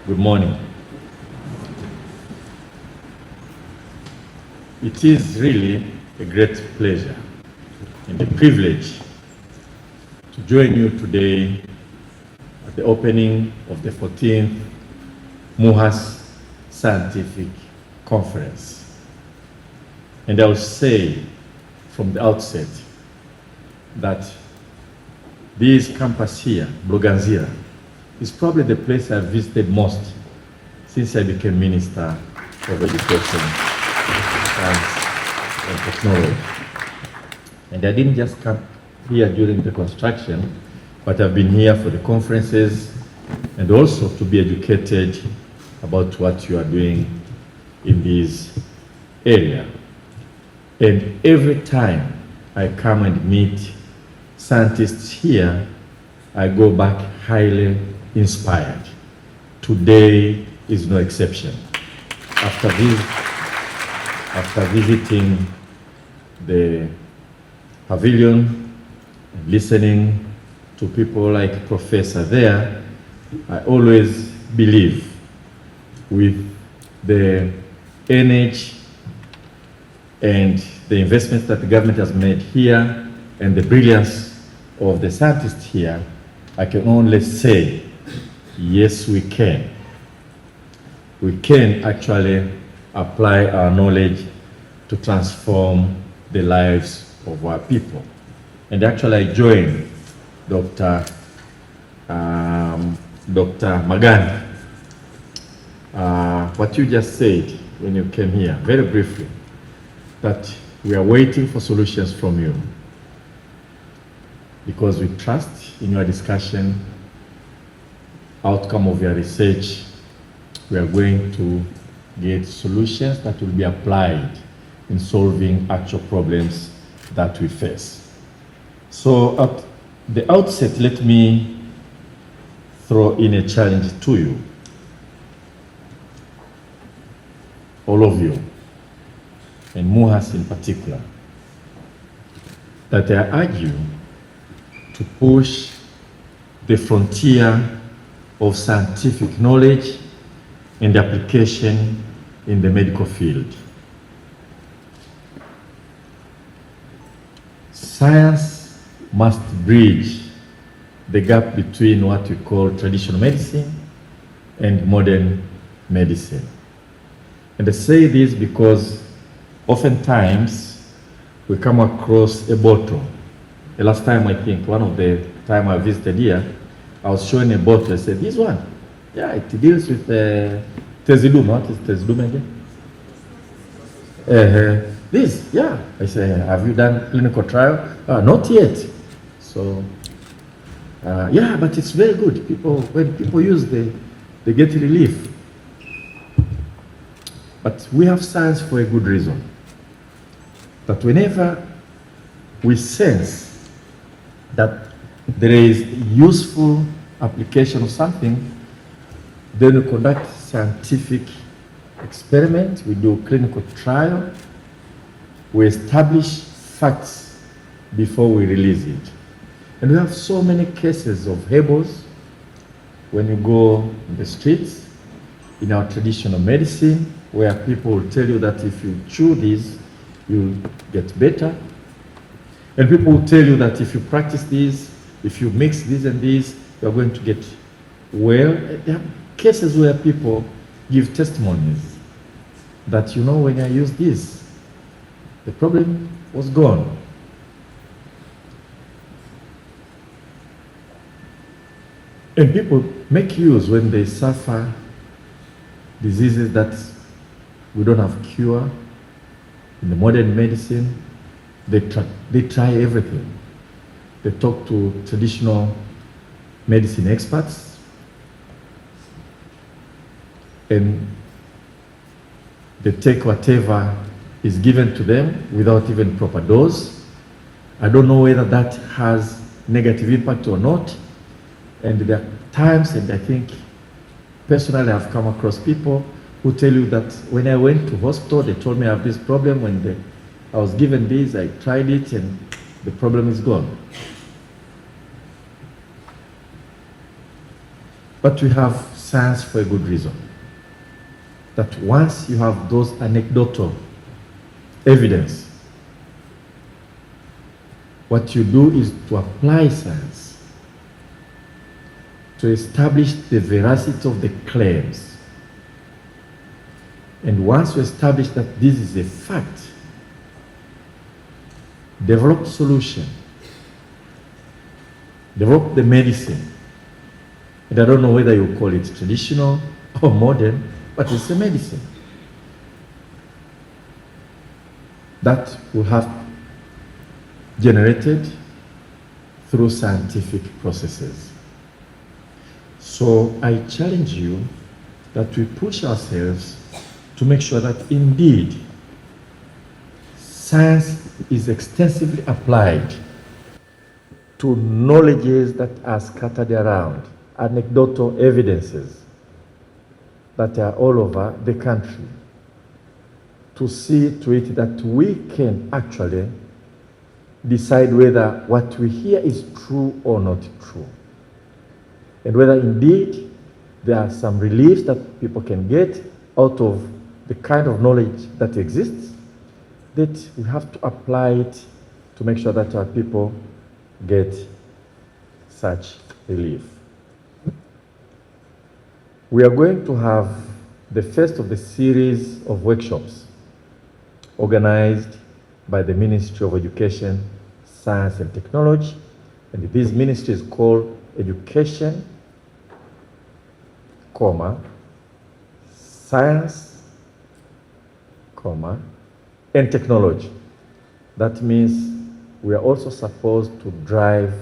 Good morning. It is really a great pleasure and a privilege to join you today at the opening of the 14th MUHAS Scientific Conference. And I will say from the outset that this campus here, Bloganzira, is probably the place I've visited most since I became Minister of Education, Science and Technology. And I didn't just come here during the construction, but I've been here for the conferences and also to be educated about what you are doing in this area. And every time I come and meet scientists here, I go back highly inspired. Today is no exception. After visiting the pavilion and listening to people like Professor there, I always believe with the energy and the investments that the government has made here and the brilliance of the scientists here, I can only say, yes, we can. We can actually apply our knowledge to transform the lives of our people. And actually, I joined Dr. Magana. What you just said when you came here, very briefly, that we are waiting for solutions from you because we trust in your discussion, outcome of your research. We are going to get solutions that will be applied in solving actual problems that we face. So at the outset, let me throw in a challenge to you, all of you, and MUHAS in particular, that I urge you to push the frontier of scientific knowledge and application in the medical field. Science must bridge the gap between what we call traditional medicine and modern medicine. And I say this because oftentimes we come across a bottle. The last time, I think, one of the time I visited here, I was showing a bottle. I said, this one, yeah, it deals with Tezidum. What is Tezidum again? This, yeah. I said, have you done clinical trial? Not yet. So, yeah, but it's very good. When people use they get relief. But we have science for a good reason. That whenever we sense that there is useful application of something, then we conduct scientific experiment, we do clinical trial, we establish facts before we release it. And we have so many cases of herbals when you go in the streets, in our traditional medicine, where people will tell you that if you chew this, you'll get better. And people will tell you that if you practice this, if you mix this and this, you're going to get well. There are cases where people give testimonies that, you know, when I used this, the problem was gone. And people make use when they suffer diseases that we don't have cure. In the modern medicine, they try everything. They talk to traditional medicine experts, and they take whatever is given to them without even proper dose. I don't know whether that has negative impact or not. And there are times, and I think personally I've come across people who tell you that when I went to hospital, they told me I have this problem. When I was given this, I tried it, and the problem is gone. But we have science for a good reason. That once you have those anecdotal evidence, what you do is to apply science to establish the veracity of the claims. And once you establish that this is a fact, develop solution, develop the medicine. And I don't know whether you call it traditional or modern, but it's a medicine that will have generated through scientific processes. So I challenge you that we push ourselves to make sure that indeed science is extensively applied to knowledges that are scattered around, anecdotal evidences that are all over the country, to see to it that we can actually decide whether what we hear is true or not true, and whether indeed there are some reliefs that people can get out of the kind of knowledge that exists, that we have to apply it to make sure that our people get such relief. We are going to have the first of the series of workshops organized by the Ministry of Education, Science and Technology, and this ministry is called Education, Science, and Technology. That means we are also supposed to drive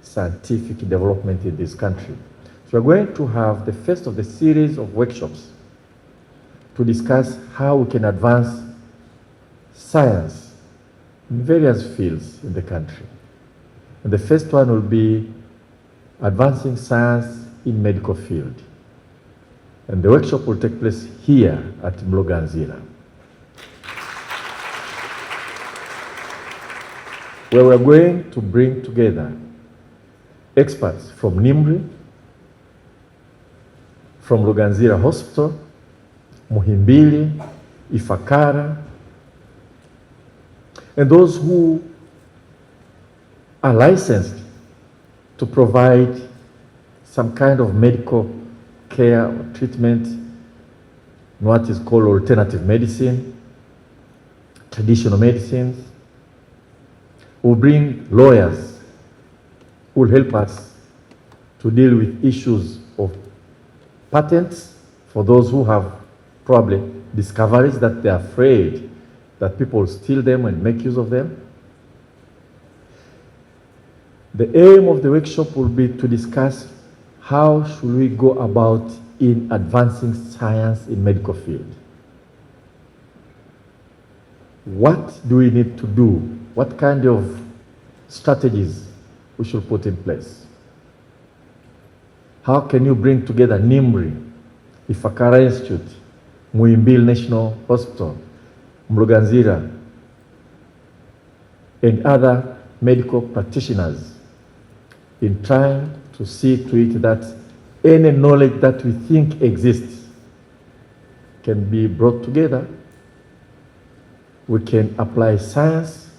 scientific development in this country. So we're going to have the first of the series of workshops to discuss how we can advance science in various fields in the country. And the first one will be advancing science in medical field. And the workshop will take place here at Mloganzira, where we're going to bring together experts from NIMRI, from Mloganzira Hospital, Muhimbili, Ifakara, and those who are licensed to provide some kind of medical care or treatment in what is called alternative medicine, traditional medicines. We'll bring lawyers who will help us to deal with issues of patents for those who have probably discoveries that they're afraid that people will steal them and make use of them. The aim of the workshop will be to discuss how should we go about in advancing science in medical field. What do we need to do? What kind of strategies we should put in place? How can you bring together NIMRI, Ifakara Institute, Muhimbili National Hospital, Mloganzira, and other medical practitioners in trying to see to it that any knowledge that we think exists can be brought together. We can apply science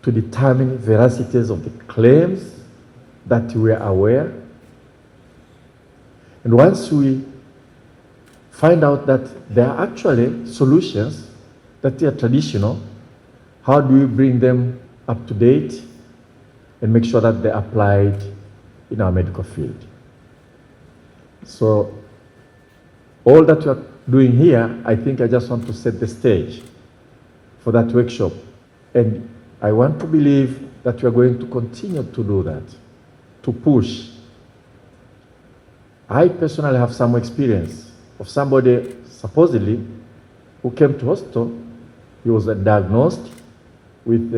to determine veracities of the claims that we are aware. And once we find out that there are actually solutions that are traditional, how do we bring them up to date and make sure that they're applied in our medical field? So all that we are doing here, I think I just want to set the stage for that workshop. And I want to believe that we are going to continue to do that, to push. I personally have some experience of somebody supposedly who came to hospital. He was diagnosed with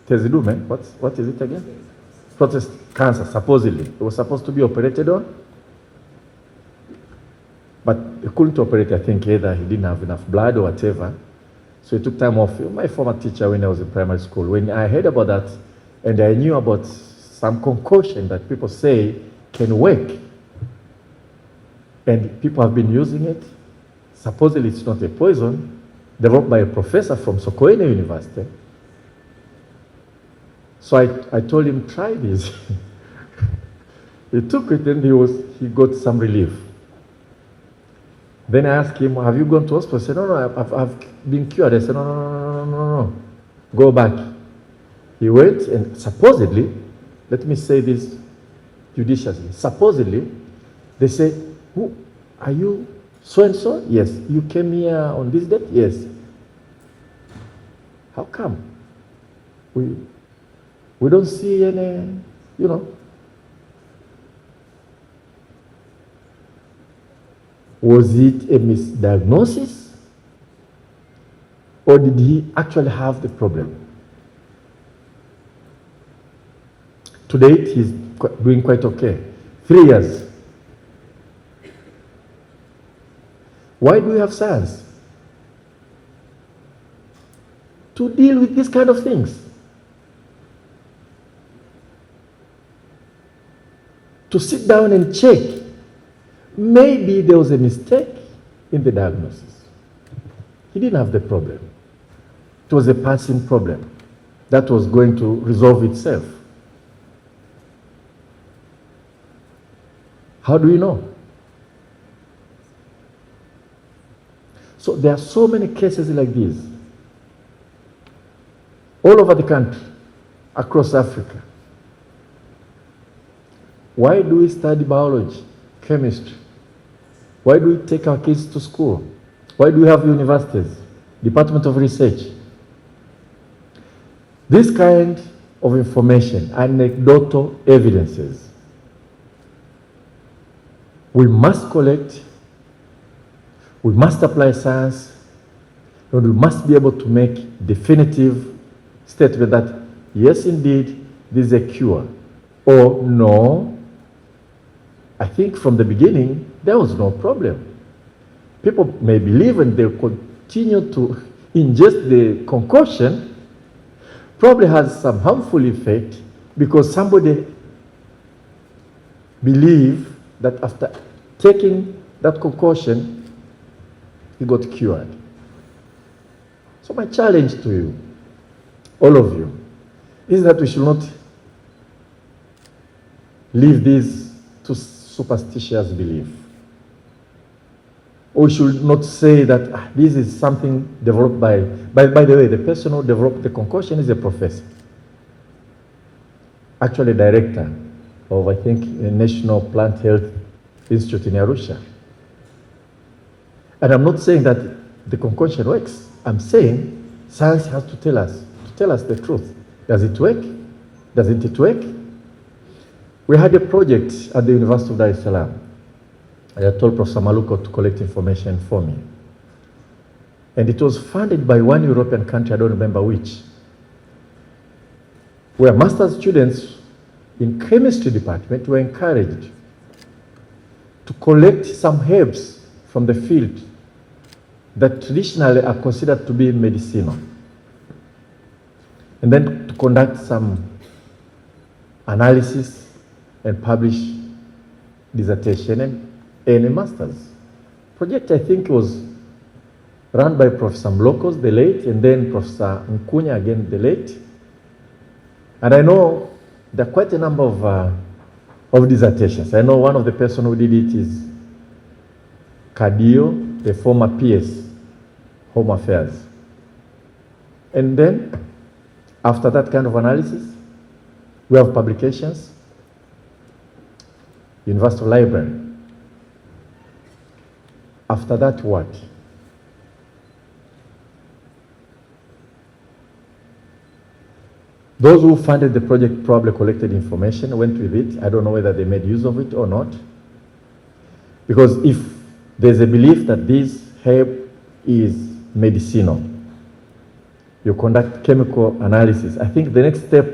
Tezidume. What is it again? Prostate cancer, supposedly. It was supposed to be operated on, but they couldn't operate. I think either he didn't have enough blood or whatever. So he took time off. My former teacher when I was in primary school, when I heard about that and I knew about some concoction that people say can work. And people have been using it. Supposedly it's not a poison, developed by a professor from Sokoine University. So I told him, try this. He took it and he got some relief. Then I asked him, have you gone to hospital? He said, no, I've been cured. I said, no, go back. He went and supposedly, let me say this judiciously, supposedly, they say, who are you, so-and-so? Yes. You came here on this date? Yes. How come? We don't see any, Was it a misdiagnosis? Or did he actually have the problem? To date, he's doing quite okay. 3 years. Why do we have science? To deal with these kind of things. To sit down and check. Maybe there was a mistake in the diagnosis. He didn't have the problem. It was a passing problem that was going to resolve itself. How do we know? So there are so many cases like these all over the country, across Africa. Why do we study biology, chemistry? Why do we take our kids to school? Why do we have universities, Department of Research? This kind of information, anecdotal evidences, we must collect, we must apply science, and we must be able to make definitive statement that, yes, indeed, this is a cure, or no, I think from the beginning, there was no problem. People may believe and they'll continue to ingest the concoction, probably has some harmful effect because somebody believed that after taking that concoction, he got cured. So my challenge to you, all of you, is that we should not leave this to superstitious belief. Or we should not say that this is something developed by the way, the person who developed the concoction is a professor. Actually, director of, I think, the National Plant Health Institute in Arusha. And I'm not saying that the concoction works. I'm saying science has to tell us the truth. Does it work? Doesn't it work? We had a project at the University of Dar es Salaam. I had told Professor Maluko to collect information for me. And it was funded by one European country, I don't remember which, where master's students in chemistry department were encouraged to collect some herbs from the field that traditionally are considered to be medicinal. And then to conduct some analysis and publish dissertation and a master's. Project, I think, was run by Professor Mlokos, the late, and then Professor Nkunya, again, the late. And I know there are quite a number of dissertations. I know one of the person who did it is Kadio, the former PS, Home Affairs. And then, after that kind of analysis, we have publications, University Library. After that, what? Those who funded the project probably collected information, went with it. I don't know whether they made use of it or not. Because if there's a belief that this herb is medicinal, you conduct chemical analysis. I think the next step,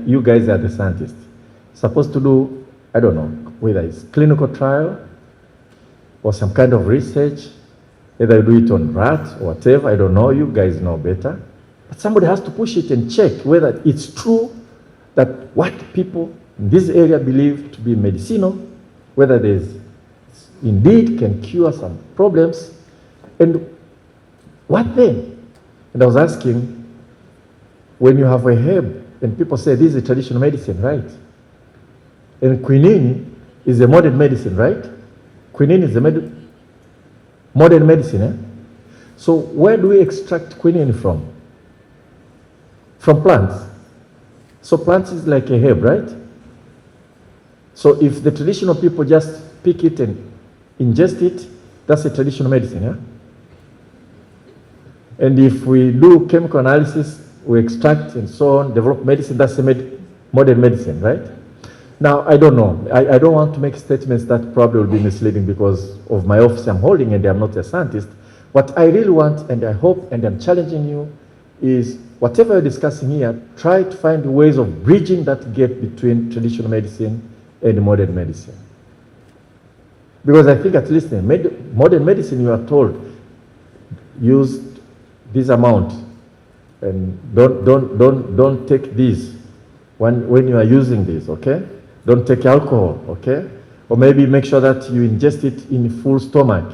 you guys are the scientists, supposed to do, I don't know, whether it's clinical trial or some kind of research, either you do it on rats or whatever, I don't know, you guys know better. But somebody has to push it and check whether it's true that what people in this area believed to be medicinal, whether there's indeed can cure some problems, and what then? And I was asking, when you have a herb, and people say this is a traditional medicine, right? And quinine is a modern medicine, right? Quinine is a modern medicine, eh? So where do we extract quinine from? From plants. So plants is like a herb, right? So if the traditional people just pick it and ingest it, that's a traditional medicine, yeah? And if we do chemical analysis, we extract and so on, develop medicine, that's a modern medicine, right? Now, I don't know. I don't want to make statements that probably will be misleading because of my office I'm holding and I'm not a scientist. What I really want, and I hope, and I'm challenging you, is whatever you're discussing here, try to find ways of bridging that gap between traditional medicine and modern medicine. Because I think at least in modern medicine, you are told, use this amount and don't take this when you are using this, okay? Don't take alcohol, okay? Or maybe make sure that you ingest it in full stomach.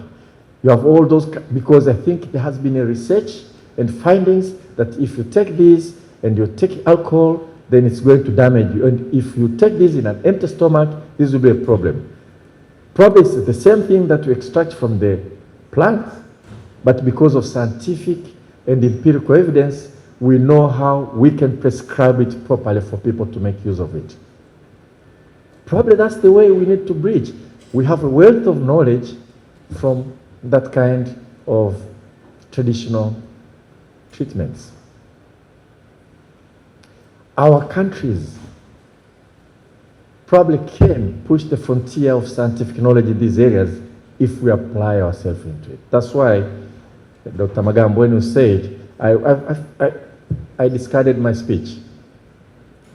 You have all those, because I think there has been a research and findings that if you take this and you take alcohol, then it's going to damage you. And if you take this in an empty stomach, this will be a problem. Probably it's the same thing that we extract from the plant, but because of scientific and empirical evidence, we know how we can prescribe it properly for people to make use of it. Probably that's the way we need to bridge. We have a wealth of knowledge from that kind of traditional treatments. Our countries probably can push the frontier of scientific knowledge in these areas if we apply ourselves into it. That's why Dr. Magambo, when you said, I discarded my speech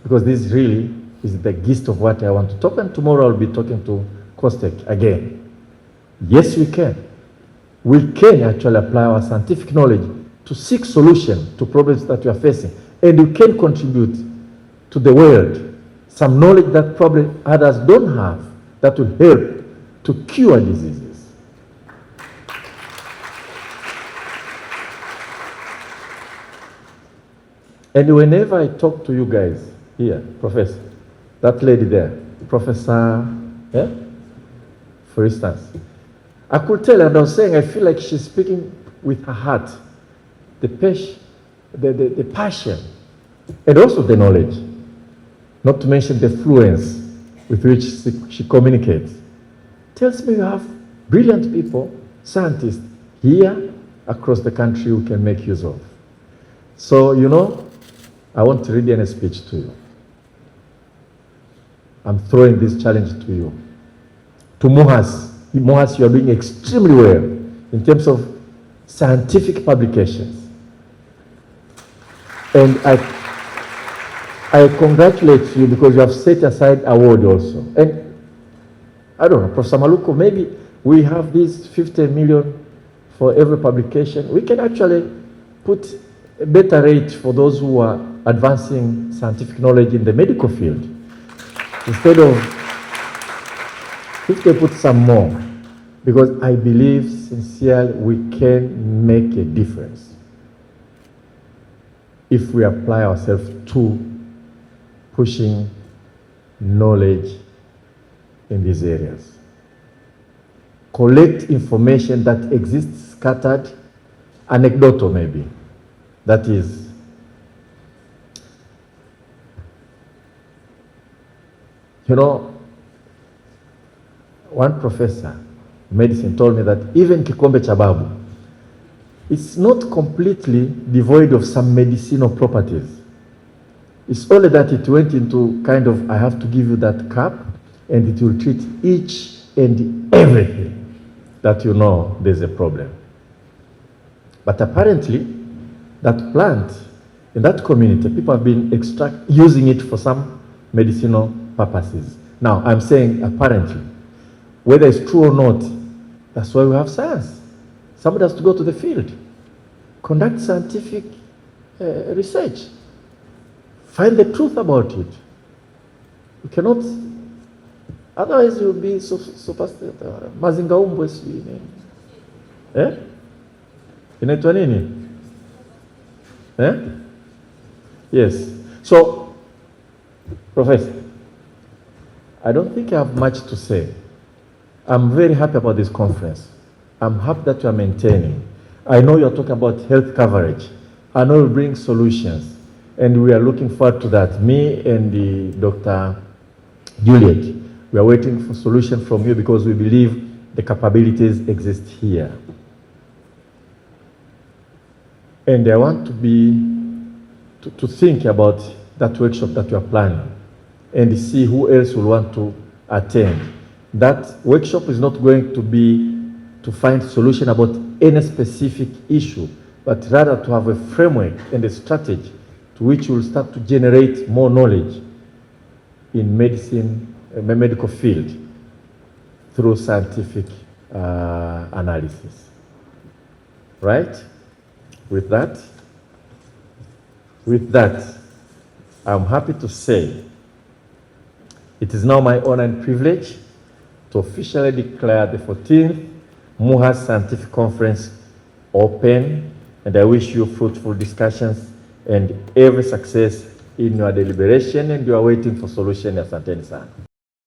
because this really is the gist of what I want to talk, and tomorrow I'll be talking to Kostek again. Yes, we can. We can actually apply our scientific knowledge to seek solutions to problems that we are facing, and we can contribute to the world some knowledge that probably others don't have that will help to cure diseases. And whenever I talk to you guys here, Professor, that lady there, Professor, yeah? For instance, I could tell, and I was saying, I feel like she's speaking with her heart, the passion, and also the knowledge, not to mention the fluence with which she communicates. Tells me you have brilliant people, scientists, here across the country who can make use of. So, you know, I want to read any speech to you. I'm throwing this challenge to you. To Muhas. Muhas, you are doing extremely well in terms of scientific publications. And I congratulate you because you have set aside award also. And I don't know, Professor Maluko, maybe we have this 50 million for every publication. We can actually put a better rate for those who are advancing scientific knowledge in the medical field. Instead of, if they put some more, because I believe sincerely we can make a difference if we apply ourselves to pushing knowledge in these areas. Collect information that exists scattered, anecdotal maybe, that is. You know, one professor of medicine told me that even kikombe cha babu, it's not completely devoid of some medicinal properties. It's only that it went into kind of, I have to give you that cup, and it will treat each and everything that you know there's a problem. But apparently, that plant in that community, people have been using it for some medicinal purposes. Now, I'm saying apparently, whether it's true or not, that's why we have science. Somebody has to go to the field, conduct scientific research, find the truth about it. You cannot, otherwise you'll be superstition. Mazingaumbwe sijui nini. Inaitwa nini? Yes. So, Professor, I don't think I have much to say. I'm very happy about this conference. I'm happy that you are maintaining. I know you're talking about health coverage. I know you bring solutions. And we are looking forward to that. Me and Dr. Juliet, we are waiting for solution from you because we believe the capabilities exist here. And I want to think about that workshop that you are planning and see who else will want to attend. That workshop is not going to be to find solution about any specific issue, but rather to have a framework and a strategy to which you will start to generate more knowledge in medicine, medical field through scientific analysis. Right? With that, I'm happy to say it is now my honor and privilege to officially declare the 14th MUHAS Scientific Conference open, and I wish you fruitful discussions and every success in your deliberation, and you are waiting for solution. Asanteni sana.